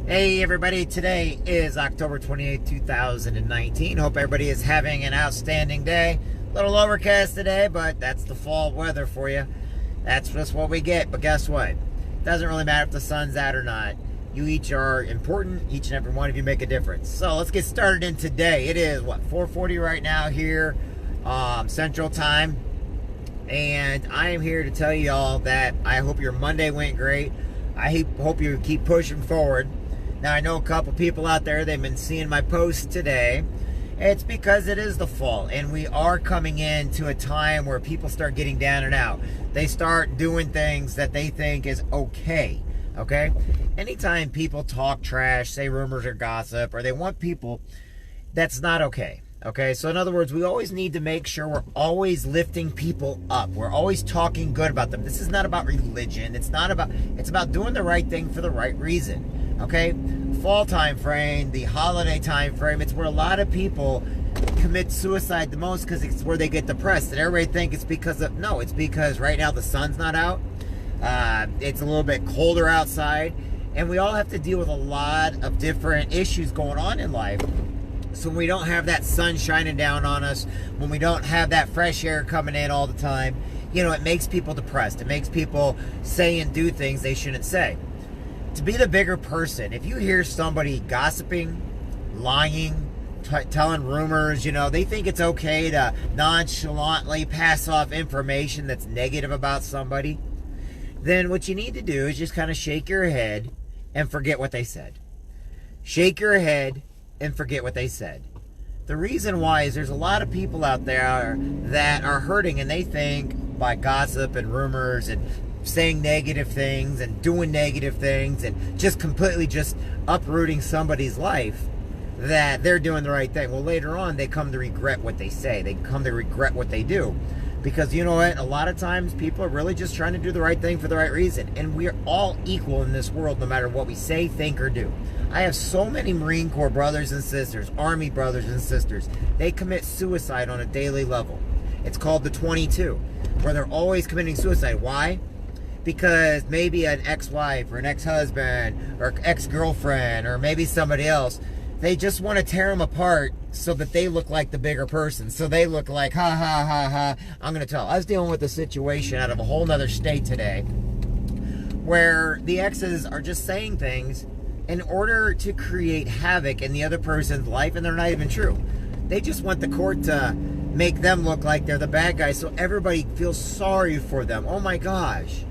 Hey everybody, today is October 28th, 2019. Hope everybody is having an outstanding day. A little overcast today, but that's the fall weather for you. That's just what we get. But guess what? It doesn't really matter if the sun's out or not. You each are important. Each and every one of you make a difference. So let's get started in today. It is, 4:40 right now here, Central Time. And I am here to tell you all that I hope your Monday went great. I hope you keep pushing forward. Now, I know a couple people out there, they've been seeing my posts today. It's because it is the fall, and we are coming into a time where people start getting down and out. They start doing things that they think is okay, okay? Anytime people talk trash, say rumors or gossip, or they want people, that's not okay, okay? So in other words, we always need to make sure we're always lifting people up. We're always talking good about them. This is not about religion. It's about doing the right thing for the right reason. Okay, fall time frame, the holiday time frame, it's where a lot of people commit suicide the most because it's where they get depressed. And everybody thinks it's because of, no, it's because right now the sun's not out. It's a little bit colder outside. And we all have to deal with a lot of different issues going on in life. So when we don't have that sun shining down on us, when we don't have that fresh air coming in all the time, you know, it makes people depressed. It makes people say and do things they shouldn't say. To be the bigger person, if you hear somebody gossiping, lying, telling rumors, you know, they think it's okay to nonchalantly pass off information that's negative about somebody, then what you need to do is just kind of shake your head and forget what they said. Shake your head and forget what they said. The reason why is there's a lot of people out there that are hurting, and they think by gossip and rumors and saying negative things and doing negative things and just completely just uprooting somebody's life, that they're doing the right thing. Well, later on, they come to regret what they say. They come to regret what they do. Because you know what? A lot of times people are really just trying to do the right thing for the right reason. And we're all equal in this world, no matter what we say, think, or do. I have so many Marine Corps brothers and sisters, Army brothers and sisters. They commit suicide on a daily level. It's called the 22, where they're always committing suicide. Why? Because maybe an ex-wife or an ex-husband or ex-girlfriend or maybe somebody else, they just want to tear them apart so that they look like the bigger person. So they look like, ha, ha, ha, ha. I'm going to tell. I was dealing with a situation out of a whole nother state today where the exes are just saying things in order to create havoc in the other person's life, and they're not even true. They just want the court to make them look like they're the bad guy so everybody feels sorry for them. Oh my gosh.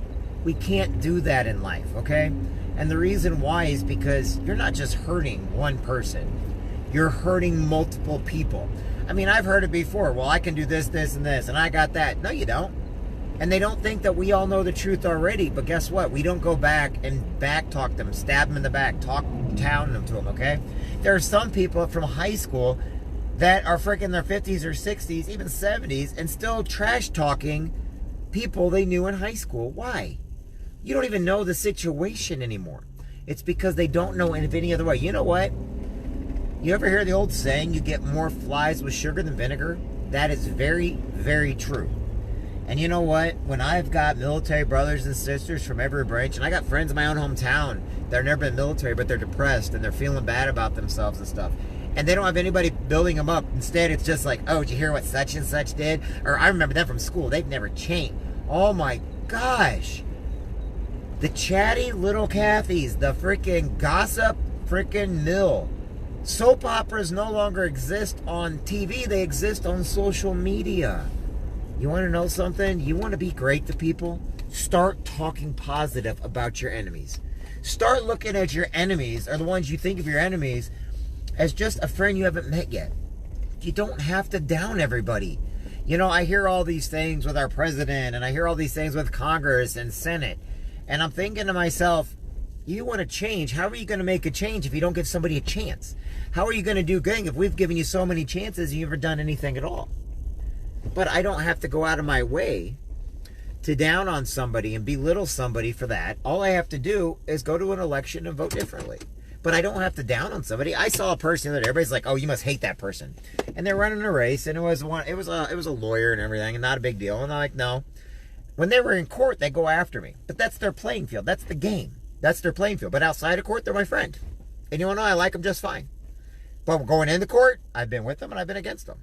We can't do that in life, okay? And the reason why is because you're not just hurting one person. You're hurting multiple people. I mean, I've heard it before. Well, I can do this, this, and this, and I got that. No, you don't. And they don't think that we all know the truth already. But guess what? We don't go back and back talk them, stab them in the back, talk down them to them, okay? There are some people from high school that are freaking in their 50s or 60s, even 70s, and still trash talking people they knew in high school. Why? You don't even know the situation anymore. It's because they don't know in any other way. You know what? You ever hear the old saying, you get more flies with sugar than vinegar? That is very, very true. And you know what? When I've got military brothers and sisters from every branch, and I got friends in my own hometown that have never been military, but they're depressed and they're feeling bad about themselves and stuff, and they don't have anybody building them up. Instead, it's just like, oh, did you hear what such and such did? Or I remember them from school. They've never changed. Oh my gosh. The chatty little Cathys, the freaking gossip freaking mill. Soap operas no longer exist on TV. They exist on social media. You want to know something? You want to be great to people? Start talking positive about your enemies. Start looking at your enemies, or the ones you think of your enemies, as just a friend you haven't met yet. You don't have to down everybody. You know, I hear all these things with our president, and I hear all these things with Congress and Senate. And I'm thinking to myself, you want to change. How are you going to make a change if you don't give somebody a chance? How are you going to do good if we've given you so many chances and you've never done anything at all? But I don't have to go out of my way to down on somebody and belittle somebody for that. All I have to do is go to an election and vote differently. But I don't have to down on somebody. I saw a person that everybody's like, oh, you must hate that person. And they're running a race, and it was a lawyer and everything, and not a big deal. And I'm like, no. When they were in court, they go after me. But that's their playing field. That's the game. That's their playing field. But outside of court, they're my friend. And you know, I like them just fine. But going into court, I've been with them and I've been against them.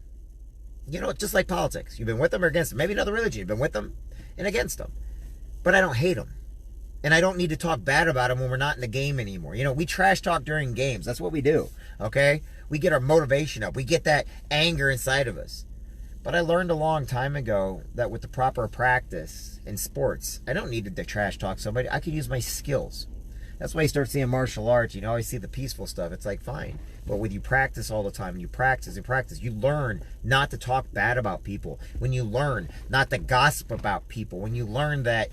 You know, it's just like politics. You've been with them or against them. Maybe another religion. You've been with them and against them. But I don't hate them. And I don't need to talk bad about them when we're not in the game anymore. You know, we trash talk during games. That's what we do, okay? We get our motivation up. We get that anger inside of us. But I learned a long time ago that with the proper practice in sports, I don't need to trash talk somebody. I can use my skills. That's why you start seeing martial arts. You know, I see the peaceful stuff. It's like, fine. But when you practice all the time, and you practice, you learn not to talk bad about people. When you learn not to gossip about people. When you learn that,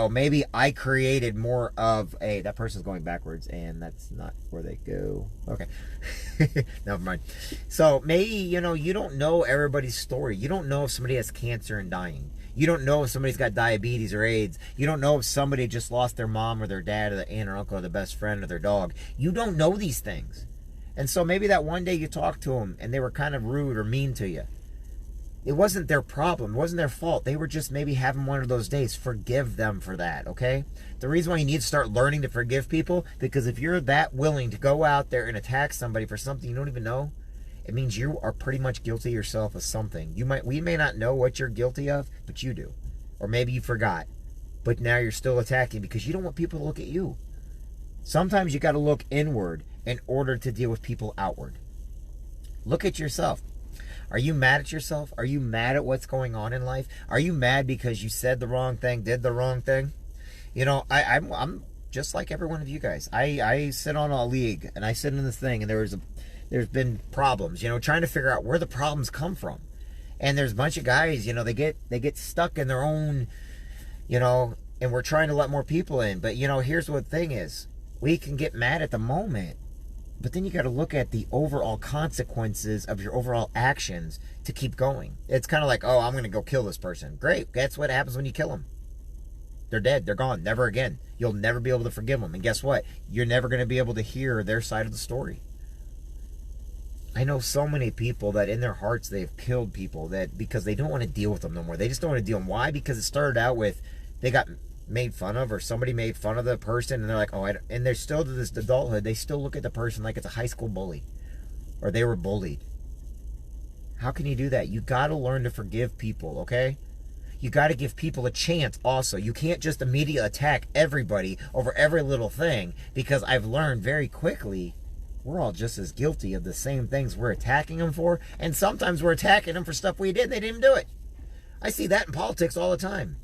maybe I created more of a... That person's going backwards, and that's not where they go. Okay. Never mind. So maybe, you know, you don't know everybody's story. You don't know if somebody has cancer and dying. You don't know if somebody's got diabetes or AIDS. You don't know if somebody just lost their mom or their dad or their aunt or uncle or their best friend or their dog. You don't know these things. And so maybe that one day you talked to them and they were kind of rude or mean to you. It wasn't their problem. It wasn't their fault. They were just maybe having one of those days. Forgive them for that, okay? The reason why you need to start learning to forgive people, because if you're that willing to go out there and attack somebody for something you don't even know, it means you are pretty much guilty yourself of something. We may not know what you're guilty of, but you do. Or maybe you forgot. But now you're still attacking because you don't want people to look at you. Sometimes you got to look inward in order to deal with people outward. Look at yourself. Are you mad at yourself? Are you mad at what's going on in life? Are you mad because you said the wrong thing, did the wrong thing? You know, I'm just like every one of you guys. I sit on a league and I sit in this thing, and there's been problems, you know, trying to figure out where the problems come from. And there's a bunch of guys, you know, they get stuck in their own, you know, and we're trying to let more people in. But, you know, here's what the thing is. We can get mad at the moment, but then you got to look at the overall consequences of your overall actions to keep going. It's kind of like, oh, I'm going to go kill this person. Great. That's what happens when you kill them. They're dead. They're gone. Never again. You'll never be able to forgive them. And guess what? You're never going to be able to hear their side of the story. I know so many people that in their hearts they've killed people that because they don't want to deal with them no more. They just don't want to deal with them. Why? Because it started out with they got made fun of, or somebody made fun of the person, and they're like, and they're still to this adulthood, they still look at the person like it's a high school bully, or they were bullied. How can you do that? You got to learn to forgive people, okay? You got to give people a chance also. You can't just immediately attack everybody over every little thing, because I've learned very quickly we're all just as guilty of the same things we're attacking them for, and sometimes we're attacking them for stuff we did and they didn't even do it. I see that in politics all the time.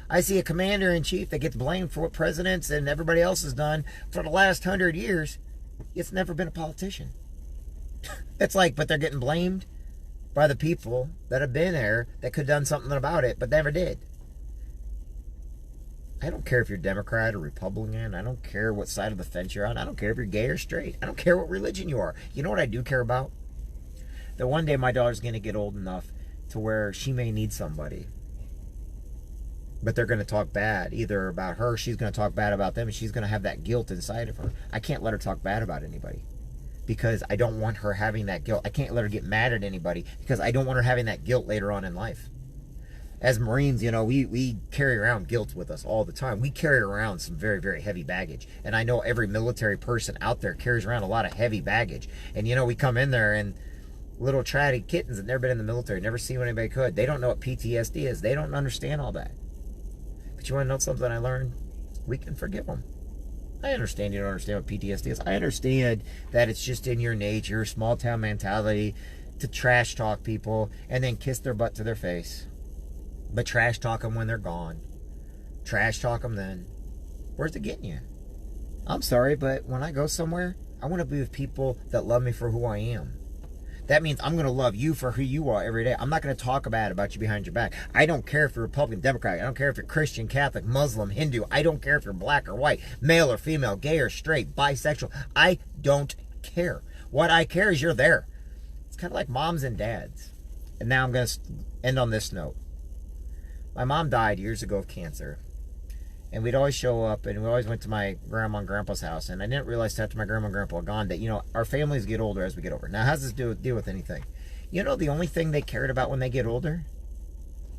I see a commander-in-chief that gets blamed for what presidents and everybody else has done for the last 100 years. It's never been a politician. It's like, but they're getting blamed by the people that have been there that could have done something about it, but never did. I don't care if you're Democrat or Republican. I don't care what side of the fence you're on. I don't care if you're gay or straight. I don't care what religion you are. You know what I do care about? That one day my daughter's going to get old enough to where she may need somebody. But they're going to talk bad either about her, she's going to talk bad about them, and she's going to have that guilt inside of her. I can't let her talk bad about anybody because I don't want her having that guilt. I can't let her get mad at anybody because I don't want her having that guilt later on in life. As Marines, you know, we carry around guilt with us all the time. We carry around some very, very heavy baggage. And I know every military person out there carries around a lot of heavy baggage. And, you know, we come in there and little chatty kittens that never been in the military, never seen what anybody could. They don't know what PTSD is. They don't understand all that. But you want to know something I learned? We can forgive them. I understand you don't understand what PTSD is. I understand that it's just in your nature, small town mentality, to trash talk people and then kiss their butt to their face. But trash talk them when they're gone. Trash talk them then. Where's it getting you? I'm sorry, but when I go somewhere, I want to be with people that love me for who I am. That means I'm going to love you for who you are every day. I'm not going to talk bad about you behind your back. I don't care if you're Republican, Democrat. I don't care if you're Christian, Catholic, Muslim, Hindu. I don't care if you're black or white, male or female, gay or straight, bisexual. I don't care. What I care is you're there. It's kind of like moms and dads. And now I'm going to end on this note. My mom died years ago of cancer. And we'd always show up, and we always went to my grandma and grandpa's house. And I didn't realize after my grandma and grandpa were gone that, you know, our families get older as we get older. Now, how does this deal with anything? You know, the only thing they cared about when they get older,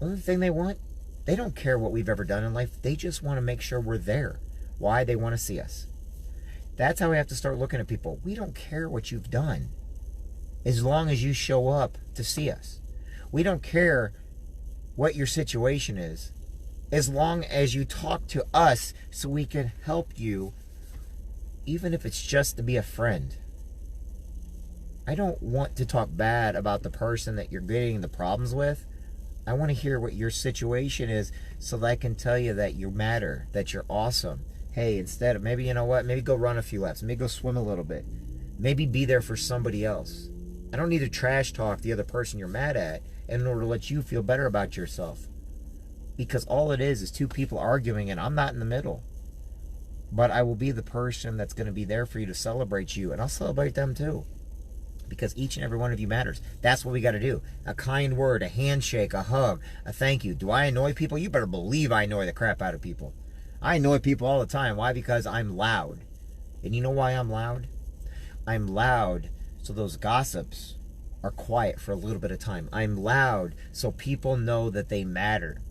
only thing they want, they don't care what we've ever done in life. They just want to make sure we're there. Why? They want to see us. That's how we have to start looking at people. We don't care what you've done as long as you show up to see us. We don't care what your situation is as long as you talk to us so we can help you, even if it's just to be a friend. I don't want to talk bad about the person that you're getting the problems with. I want to hear what your situation is so that I can tell you that you matter, that you're awesome. Hey, instead of, maybe, you know what, maybe go run a few laps, maybe go swim a little bit, maybe be there for somebody else. I don't need to trash talk the other person you're mad at in order to let you feel better about yourself. Because all it is two people arguing, and I'm not in the middle. But I will be the person that's going to be there for you to celebrate you, and I'll celebrate them too. Because each and every one of you matters. That's what we got to do. A kind word, a handshake, a hug, a thank you. Do I annoy people? You better believe I annoy the crap out of people. I annoy people all the time. Why? Because I'm loud. And you know why I'm loud? I'm loud so those gossips are quiet for a little bit of time. I'm loud so people know that they matter.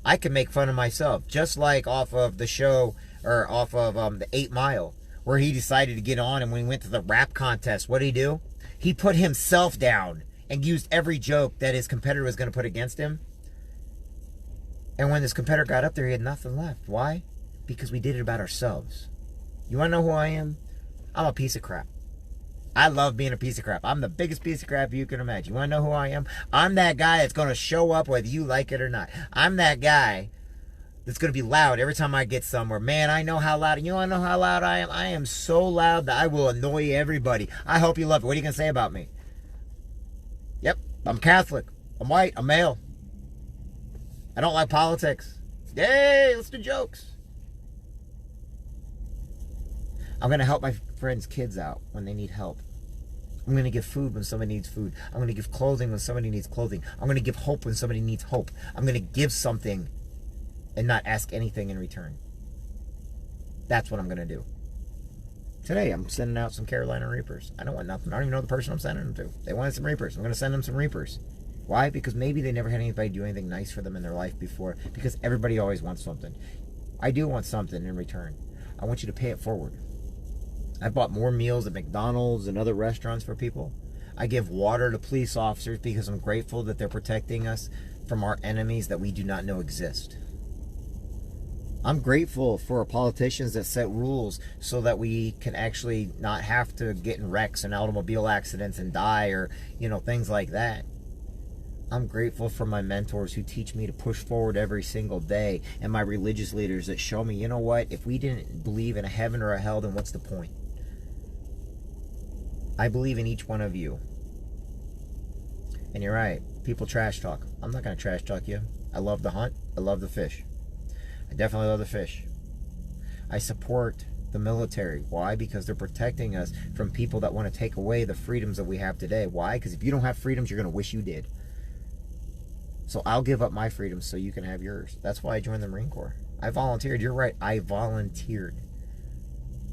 I can make fun of myself, just like off of the show, or off of the 8 Mile, where he decided to get on, and when he went to the rap contest, what did he do? He put himself down and used every joke that his competitor was going to put against him. And when this competitor got up there, he had nothing left. Why? Because we did it about ourselves. You want to know who I am? I'm a piece of crap. I love being a piece of crap. I'm the biggest piece of crap you can imagine. You want to know who I am? I'm that guy that's going to show up whether you like it or not. I'm that guy that's going to be loud every time I get somewhere. Man, I know how loud. You want to know how loud I am? I am so loud that I will annoy everybody. I hope you love it. What are you going to say about me? Yep, I'm Catholic. I'm white. I'm male. I don't like politics. Yay, let's do jokes. I'm going to help my friends' kids out when they need help. I'm going to give food when somebody needs food. I'm going to give clothing when somebody needs clothing. I'm going to give hope when somebody needs hope. I'm going to give something and not ask anything in return. That's what I'm going to do. Today, I'm sending out some Carolina Reapers. I don't want nothing. I don't even know the person I'm sending them to. They wanted some Reapers. I'm going to send them some Reapers. Why? Because maybe they never had anybody do anything nice for them in their life before. Because everybody always wants something. I do want something in return. I want you to pay it forward. I've bought more meals at McDonald's and other restaurants for people. I give water to police officers because I'm grateful that they're protecting us from our enemies that we do not know exist. I'm grateful for politicians that set rules so that we can actually not have to get in wrecks and automobile accidents and die, or, you know, things like that. I'm grateful for my mentors who teach me to push forward every single day, and my religious leaders that show me, you know what, if we didn't believe in a heaven or a hell, then what's the point? I believe in each one of you. And you're right, people trash talk. I'm not going to trash talk you. I love the hunt. I love the fish. I definitely love the fish. I support the military. Why? Because they're protecting us from people that want to take away the freedoms that we have today. Why? Because if you don't have freedoms, you're going to wish you did. So I'll give up my freedoms so you can have yours. That's why I joined the Marine Corps. I volunteered. You're right. I volunteered.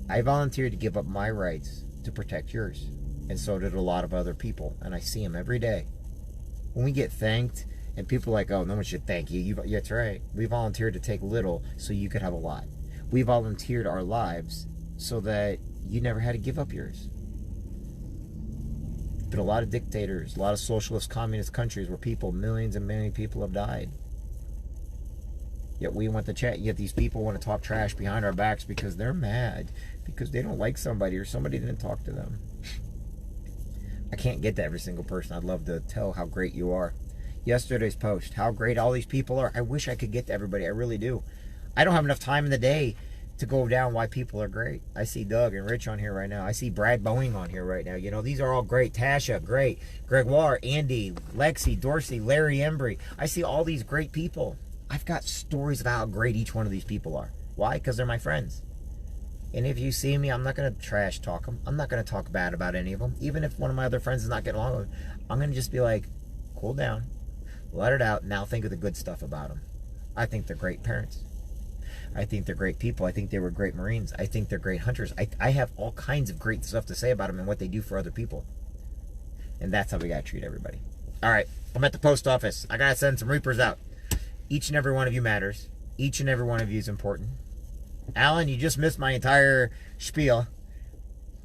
I volunteered to give up my rights to protect yours. And so did a lot of other people. And I see them every day. When we get thanked, and people are like, oh, no one should thank you. Yeah, that's right. We volunteered to take little so you could have a lot. We volunteered our lives so that you never had to give up yours. But a lot of dictators, a lot of socialist communist countries where people, millions and millions of people have died. Yet we want to chat. Yet these people want to talk trash behind our backs because they're mad. Because they don't like somebody or somebody didn't talk to them. I can't get to every single person. I'd love to tell how great you are. Yesterday's post, how great all these people are. I wish I could get to everybody. I really do. I don't have enough time in the day to go down why people are great. I see Doug and Rich on here right now. I see Brad Boeing on here right now. You know, these are all great. Tasha, great. Gregoire, Andy, Lexi, Dorsey, Larry Embry. I see all these great people. I've got stories of how great each one of these people are. Why? Because they're my friends. And if you see me, I'm not going to trash talk them. I'm not going to talk bad about any of them. Even if one of my other friends is not getting along with them, I'm going to just be like, cool down, let it out, now think of the good stuff about them. I think they're great parents. I think they're great people. I think they were great Marines. I think they're great hunters. I have all kinds of great stuff to say about them and what they do for other people. And that's how we got to treat everybody. All right, I'm at the post office. I got to send some Reapers out. Each and every one of you matters. Each and every one of you is important. Alan, you just missed my entire spiel.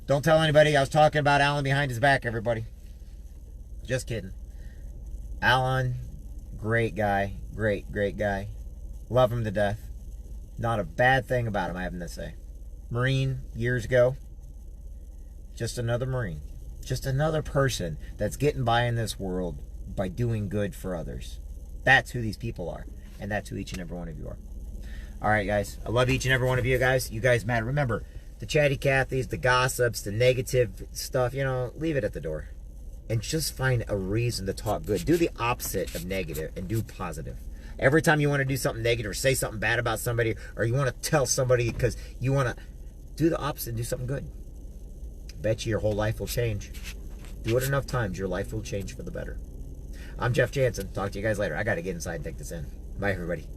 Don't tell anybody I was talking about Alan behind his back, everybody. Just kidding. Alan, great guy. Great guy. Love him to death. Not a bad thing about him, I have to say. Marine years ago. Just another Marine. Just another person that's getting by in this world by doing good for others. That's who these people are. And that's who each and every one of you are. Alright, guys. I love each and every one of you guys. You guys matter. Remember, the chatty Cathys, the gossips, the negative stuff, you know, leave it at the door. And just find a reason to talk good. Do the opposite of negative and do positive. Every time you want to do something negative or say something bad about somebody, or you want to tell somebody because you want to do the opposite and do something good. Bet you your whole life will change. Do it enough times, your life will change for the better. I'm Jeff Jansen. Talk to you guys later. I got to get inside and take this in. Bye, everybody.